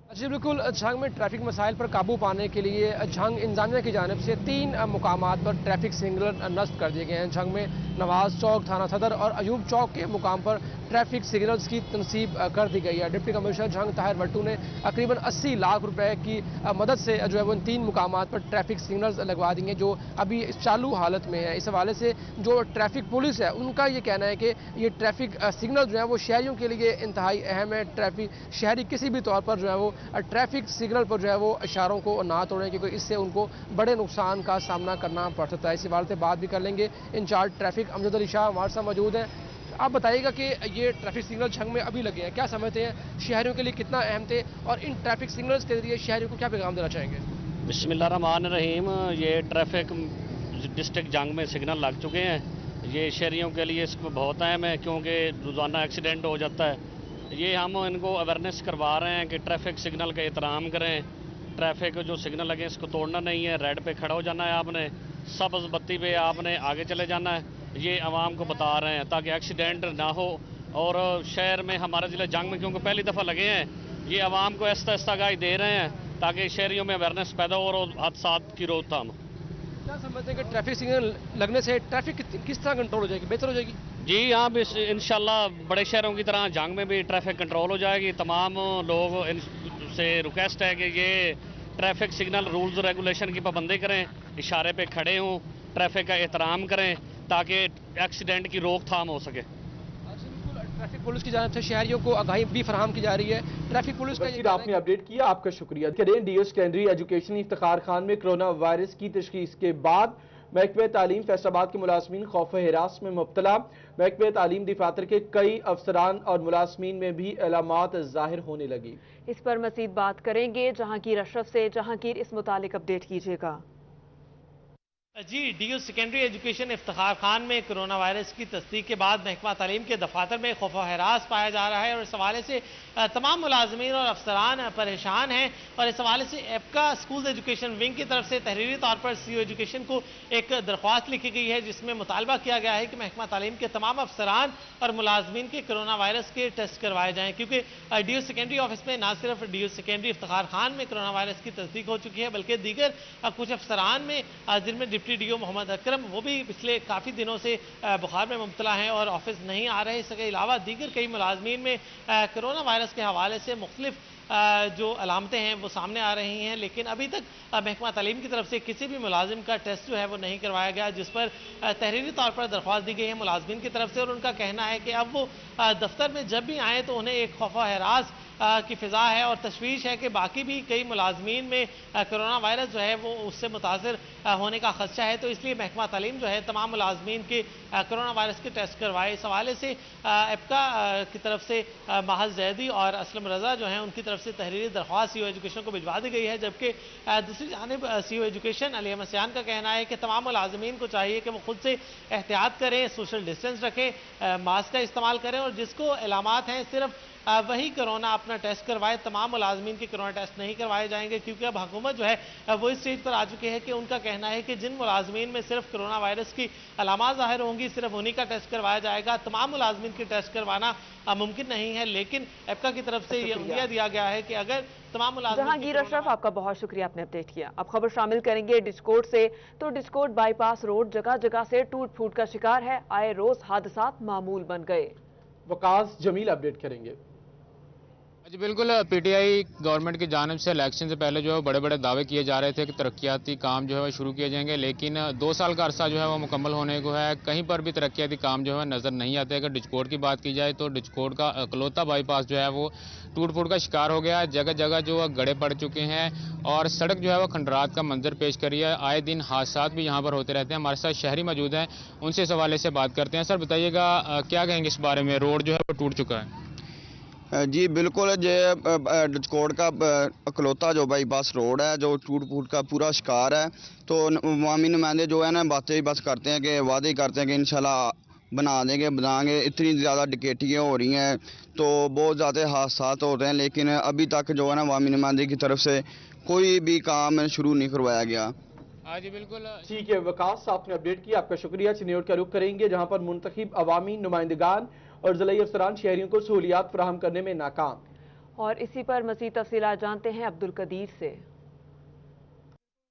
जी बिल्कुल, झंग में ट्रैफिक मसाइल पर काबू पाने के लिए झंग इंतजामिया की जानिब से 3 मुकामात पर ट्रैफिक सिग्नल नस्ब कर दिए गए हैं। झंग में नवाज चौक, थाना सदर और अयूब चौक के मुकाम पर ट्रैफिक सिग्नल्स की तनसीब कर दी गई है। डिप्टी कमिश्नर झंग ताहिर भट्टू ने तकरीबन 80 लाख रुपए की मदद से जो है वो इन 3 मुकामात पर ट्रैफिक सिग्नल्स लगवा देंगे जो अभी चालू हालत में है। इस हवाले से जो ट्रैफिक पुलिस है उनका ये कहना है कि ये ट्रैफिक सिग्नल जो है वो शहरियों के लिए इंतहाई अहम है। ट्रैफिक शहरी किसी भी तौर पर जो है वो ट्रैफिक सिग्नल पर जो है वो इशारों को ना तोड़ें, क्योंकि इससे उनको बड़े नुकसान का सामना करना पड़ सकता है। इस हवाले से बात भी कर लेंगे इंचार्ज ट्रैफिक शरीक अमजद अली शाह हमारे साथ मौजूद हैं। आप बताइएगा कि ये ट्रैफिक सिग्नल झंग में अभी लगे हैं, क्या समझते हैं शहरियों के लिए कितना अहम थे और इन ट्रैफिक सिग्नल्स के जरिए शहरियों को क्या पैगाम देना चाहेंगे? बिस्मिल्लाहिर्रहमानिर्रहीम। ये ट्रैफिक डिस्ट्रिक्ट जंग में सिग्नल लग चुके हैं। ये शहरियों के लिए इसको बहुत अहम है क्योंकि रोज़ाना एक्सीडेंट हो जाता है। ये हम इनको अवेयरनेस करवा रहे हैं कि ट्रैफिक सिग्नल का एहतराम करें। ट्रैफिक जो सिग्नल लगे इसको तोड़ना नहीं है, रेड पे खड़ा हो जाना है आपने, सब्ज़ बत्ती पे आपने आगे चले जाना है। ये आवाम को बता रहे हैं ताकि एक्सीडेंट ना हो। और शहर में हमारे ज़िले जंग में क्योंकि पहली दफ़ा लगे हैं, ये आवाम को आहिस्ता आहिस्ता आगाही दे रहे हैं ताकि शहरियों में अवेयरनेस पैदा हो और हादसात की रोकथाम। क्या समझते हैं कि ट्रैफिक सिग्नल लगने से ट्रैफिक किस तरह कंट्रोल हो जाएगी, बेहतर हो जाएगी? जी हाँ, इंशाल्लाह बड़े शहरों की तरह जंग में भी ट्रैफिक कंट्रोल हो जाएगी। तमाम लोग से रिक्वेस्ट है कि ये ट्रैफिक सिग्नल रूल्स रेगुलेशन की पाबंदी करें, इशारे पे खड़े हों, ट्रैफिक का एहतराम करें ताकि एक्सीडेंट की रोकथाम हो सके। ट्रैफिक पुलिस की जानिब से शहरियों को आगाही भी फराहम की जा रही है। ट्रैफिक पुलिस का आपने अपडेट किया, आपका शुक्रिया करें। DO secondary education Iftikhar Khan में कोरोना वायरस की तशखीस के बाद महकमे तालीम फैसलाबाद के मुलाजमीन खौफ हिरास में मुब्तला। महकमे तालीम दफातर के कई अफसरान और मुलाजमीन में भी अलामात जाहिर होने लगी। इस पर मजीद बात करेंगे जहांगीर अशरफ से। जहांगीर, इस मुतालिक अपडेट कीजिएगा। जी, DO secondary education Iftikhar Khan में कोरोना वायरस की तस्दीक के बाद महकमा तालीम के दफातर में खौफ हरास पाया जा रहा है और इस हवाले से तमाम मुलाजमीन और अफसरान परेशान हैं। और इस हवाले से एपका स्कूल एजुकेशन विंग की तरफ से तहरीरी तौर पर सीओ एजुकेशन को एक दरख्वास्त लिखी गई है जिसमें मुतालबा किया गया है कि महकमा तालीम के तमाम अफसरान और मुलाजमीन के कोरोना वायरस के टेस्ट करवाए जाएँ, क्योंकि डीओ सेकेंडरी ऑफिस में न सिर्फ डीओ सेकेंडरी इफ्तिखार खान में कोरोना वायरस की तस्दीक हो चुकी है बल्कि दीगर कुछ अफसरान में, जिनमें डिप्टी डीओ मोहम्मद अकरम, वो भी पिछले काफ़ी दिनों से बुखार में मुब्तला हैं और ऑफिस नहीं आ रहे। इसके अलावा दीगर कई मुलाजमीन में कोरोना वायरस के हवाले से मुख्तलिफ जो अलामतें हैं वो सामने आ रही हैं, लेकिन अभी तक महकमा तालीम की तरफ से किसी भी मुलाजिम का टेस्ट जो है वो नहीं करवाया गया, जिस पर तहरीरी तौर पर दरख्वास्त दी गई है मुलाजमीन की तरफ से। और उनका कहना है कि अब वो दफ्तर में जब भी आएँ तो उन्हें एक खौफ हरास की फ़िज़ा है और तशवीश है कि बाकी भी कई मुलाजमीन में कोरोना वायरस जो है वो उससे मुतासर होने का खदशा है। तो इसलिए महकमा तालीम जो है तमाम मुलाजमीन के कोरोना वायरस के टेस्ट करवाए। इस हवाले से एपका की तरफ से महज जैदी और असलम रज़ा जो हैं उनकी तरफ से तहरीरी दरख्वास्त सीओ एजुकेशन को भिजवा दी गई है, जबकि दूसरी जानिब सीओ एजुकेशन अली मसियान का कहना है कि तमाम मुलाजमीन को चाहिए कि वो खुद से एहतियात करें, सोशल डिस्टेंस रखें, मास्क का इस्तेमाल करें और जिसको अलामात हैं सिर्फ वही कोरोना अपना टेस्ट करवाए। तमाम मुलाजमीन के कोरोना टेस्ट नहीं करवाए जाएंगे क्योंकि अब हुकूमत जो है वो इस स्टेज पर आ चुकी है कि उनका कहना है कि जिन मुलाजमीन में सिर्फ कोरोना वायरस की अलामात जाहिर होंगी सिर्फ उन्हीं का टेस्ट करवाया जाएगा। तमाम मुलाजमीन के टेस्ट करवाना मुमकिन नहीं है, लेकिन एपका की तरफ से ये उम्मीद दिया गया है कि अगर तमाम मुलाजमीन। जहांगीर अशरफ, आपका बहुत शुक्रिया, आपने अपडेट किया। अब खबर शामिल करेंगे डिस्कोट से। तो डिस्कोट बाईपास रोड जगह जगह से टूट फूट का शिकार है। आए रोज हादसात मामूल बन गए। वकास जमील अपडेट करेंगे। जी बिल्कुल, पीटीआई गवर्नमेंट की जानिब से इलेक्शन से पहले जो है बड़े बड़े दावे किए जा रहे थे कि तरक्याती काम जो है शुरू किए जाएंगे, लेकिन 2 साल का अरसा जो है वो मुकम्मल होने को है, कहीं पर भी तरक्याती काम जो है नज़र नहीं आते। अगर डिस्कोट की बात की जाए तो डिस्कोट का अकलौता बाईपास जो है वो टूट फूट का शिकार हो गया है। जगह जगह जो है गड्ढे पड़ चुके हैं और सड़क जो है वो खंडरात का मंजर पेश करी है। आए दिन हादसात भी यहाँ पर होते रहते हैं। हमारे साथ शहरी मौजूद हैं, उनसे इस हवाले से बात करते हैं। सर बताइएगा क्या कहेंगे इस बारे में, रोड जो है वो टूट चुका है? जी बिल्कुल, जो डिस्कोट का अकलौता जो बाईपास रोड है जो टूट फूट का पूरा शिकार है, तो अवामी नुमाइंदे जो है ना बातें ही बस करते हैं कि वादे करते हैं कि इंशाल्लाह बना देंगे बनाएंगे। इतनी ज़्यादा डिकेटियाँ हो रही हैं तो बहुत ज़्यादा हादसात हो रहे हैं, लेकिन अभी तक जो है ना अवामी नुमाइंदे की तरफ से कोई भी काम शुरू नहीं करवाया गया। हाँ जी बिल्कुल ठीक है वकास, आपने अपडेट किया, आपका शुक्रिया। चिन्योट का रुख करेंगे जहां पर मुंतखब अवामी नुमाइंदगान और ज़िला अफसरान शहरियों को सहूलियात फराहम करने में नाकाम। और इसी पर मज़ीद तफसीलात जानते हैं अब्दुल कदीर से।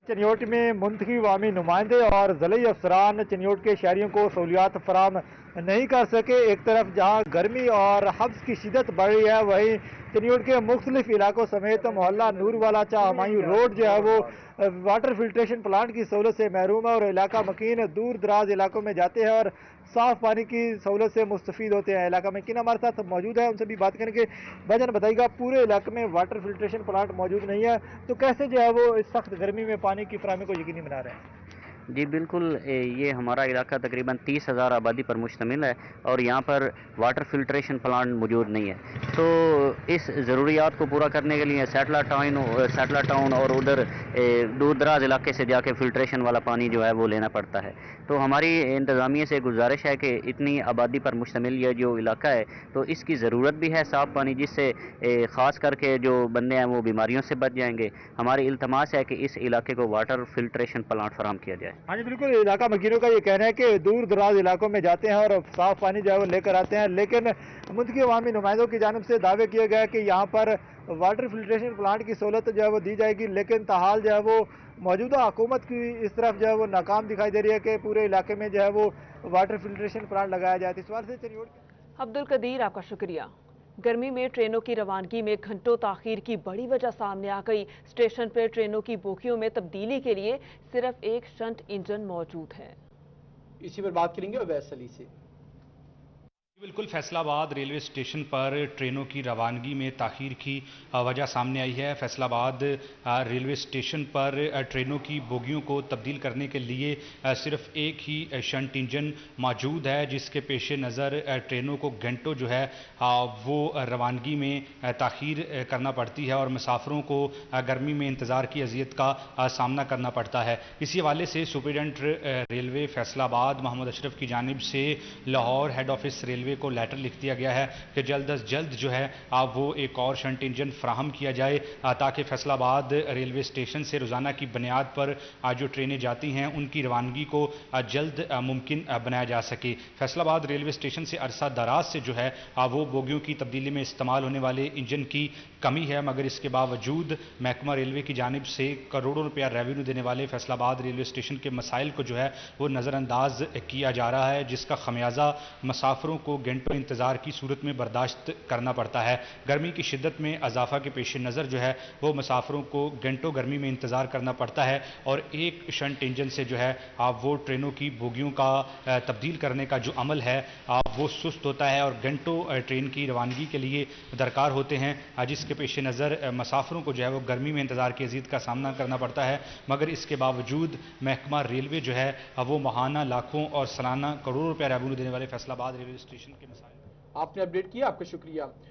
चिन्योट में मुंतखब अवामी नुमाइंदे और ज़िला अफसरान चिन्योट के शहरियों को सहूलियात फराहम नहीं कर सके। एक तरफ जहाँ गर्मी और हब्स की शिदत बढ़ रही है, वहीं चिन्योट के मुख्तलिफ इलाकों समेत मोहल्ला नूरवाला चाह हमायूं रोड जो है वो वाटर फिल्ट्रेशन प्लांट की सहूलत से महरूम है और इलाका मकीन दूर दराज इलाकों में जाते हैं और साफ पानी की सहूलत से मुस्तफीद होते हैं। इलाका मकीन हमारे साथ मौजूद है, उनसे भी बात करेंगे। भाईजान बताइएगा, पूरे इलाके में वाटर फिल्ट्रेशन प्लांट मौजूद नहीं है, तो कैसे जो है वो इस सख्त गर्मी में पानी की फराहमी को यकीनी बना रहे हैं? जी बिल्कुल, ये हमारा इलाका तकरीबन 30,000 आबादी पर मुश्तमिल है और यहाँ पर वाटर फिल्ट्रेशन प्लांट मौजूद नहीं है। तो इस ज़रूरियात को पूरा करने के लिए सैटेलाइट टाउन और उधर दूर दराज इलाके से जाके फिल्ट्रेशन वाला पानी जो है वो लेना पड़ता है। तो हमारी इंतज़ामिया से गुजारिश है कि इतनी आबादी पर मुश्तमिल ये जो इलाका है तो इसकी ज़रूरत भी है साफ़ पानी, जिससे ख़ास करके जो बंदे हैं वो बीमारियों से बच जाएंगे। हमारी इल्तमास है कि इस इलाके को वाटर फिल्ट्रेशन प्लांट फराहम किया जाए। हाँ जी बिल्कुल, इलाका मकीनों का ये कहना है कि दूर दराज इलाकों में जाते हैं और साफ़ पानी जो है वो लेकर आते हैं, लेकिन मुल्की अवामी नुमाइंदों की जानिब से दावे किए गए कि यहाँ पर वाटर फिल्ट्रेशन प्लांट की सहूलत जो है वो दी जाएगी, लेकिन ताहाल जो है वो मौजूदा हुकूमत की इस तरफ जो है वो नाकाम दिखाई दे रही है कि पूरे इलाके में जो है वो वाटर फिल्ट्रेशन प्लांट लगाया जाए। इस बार से चनियोट अब्दुल कदीर, आपका शुक्रिया। गर्मी में ट्रेनों की रवानगी में घंटों ताखीर की बड़ी वजह सामने आ गई। स्टेशन पर ट्रेनों की बोगियों में तब्दीली के लिए सिर्फ एक शंट इंजन मौजूद है। इसी पर बात करेंगे अवैस अली से। बिल्कुल, फैसलाबाद रेलवे स्टेशन पर ट्रेनों की रवानगी में ताख़ीर की वजह सामने आई है। फैसलाबाद रेलवे स्टेशन पर ट्रेनों की बोगियों को तब्दील करने के लिए सिर्फ एक ही शंट इंजन मौजूद है, जिसके पेश नज़र ट्रेनों को घंटों जो है वो रवानगी में ताख़ीर करना पड़ती है और मुसाफिरों को गर्मी में इंतज़ार की अजियत का सामना करना पड़ता है। इसी हवाले से सुपरिटेंडेंट रेलवे फैसलाबाद मोहम्मद अशरफ की जानिब से लाहौर हेड ऑफिस रेलवे को लेटर लिख दिया गया है कि जल्द अज जल्द जो है वो एक और शंट इंजन फ्राहम किया जाए ताकि फैसलाबाद रेलवे स्टेशन से रोज़ाना की बुनियाद पर जो ट्रेनें जाती हैं उनकी रवानगी को जल्द मुमकिन बनाया जा सके। फैसलाबाद रेलवे स्टेशन से अरसा दराज से जो है वो बोगियों की तब्दीली में इस्तेमाल होने वाले इंजन की कमी है, मगर इसके बावजूद महकमा रेलवे की जानिब से करोड़ों रुपया रेवेन्यू देने वाले फैसलाबाद रेलवे स्टेशन के मसाइल को जो है वो नज़रअंदाज किया जा रहा है, जिसका खमियाजा मुसाफिरों को घंटों इंतजार की सूरत में बर्दाश्त करना पड़ता है। गर्मी की शिद्दत में इजाफा के पेश नज़र जो है वो मुसाफिरों को घंटों गर्मी में इंतजार करना पड़ता है और एक शंट इंजन से जो है वो ट्रेनों की बोगियों का तब्दील करने का जो अमल है वो सुस्त होता है और घंटों ट्रेन की रवानगी के लिए दरकार होते हैं, जिसके पेश नज़र मुसाफिरों को जो है वो गर्मी में इंतजार की अजीत का सामना करना पड़ता है। मगर इसके बावजूद महकमा रेलवे जो है वो माहाना लाखों और सालाना करोड़ों रुपया रेवेन्यू देने वाले फैसलाबाद रेलवे स्टेशन के मसाइल आपने अपडेट किया, आपका शुक्रिया।